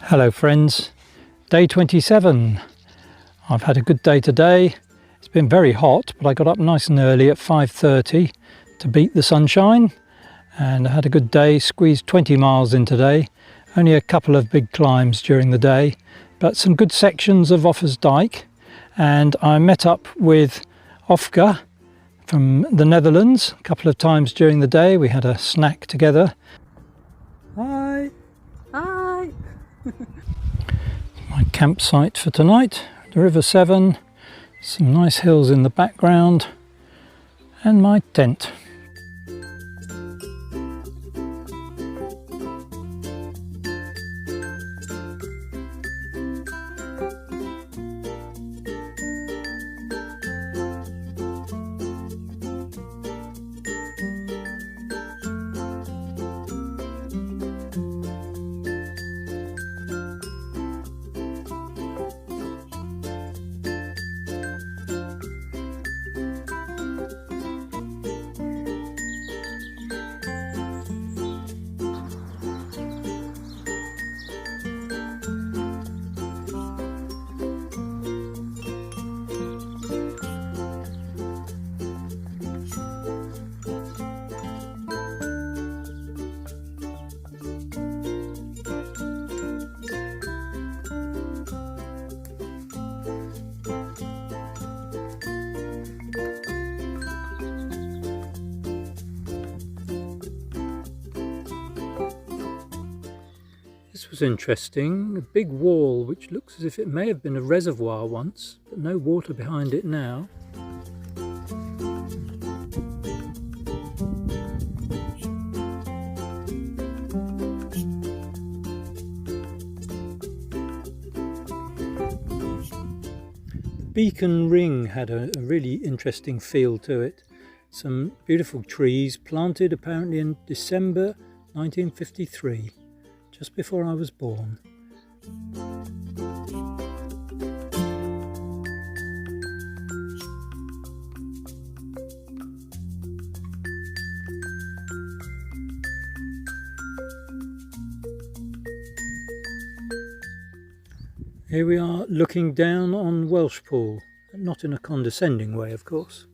Hello friends, day 27. I've had a good day today. It's been very hot, but I got up nice and early at 5:30 to beat the sunshine, and I had a good day, squeezed 20 miles in today. Only a couple of big climbs during the day, but some good sections of Offa's Dyke. And I met up with Offa from the Netherlands a couple of times during the day. We had a snack together. Hi! Hi! My campsite for tonight, the River Severn, some nice hills in the background, and my tent. This was interesting, a big wall which looks as if it may have been a reservoir once, but no water behind it now. The beacon ring had a really interesting feel to it. Some beautiful trees planted apparently in December 1953. Just before I was born. Here we are looking down on Welshpool, not in a condescending way, of course.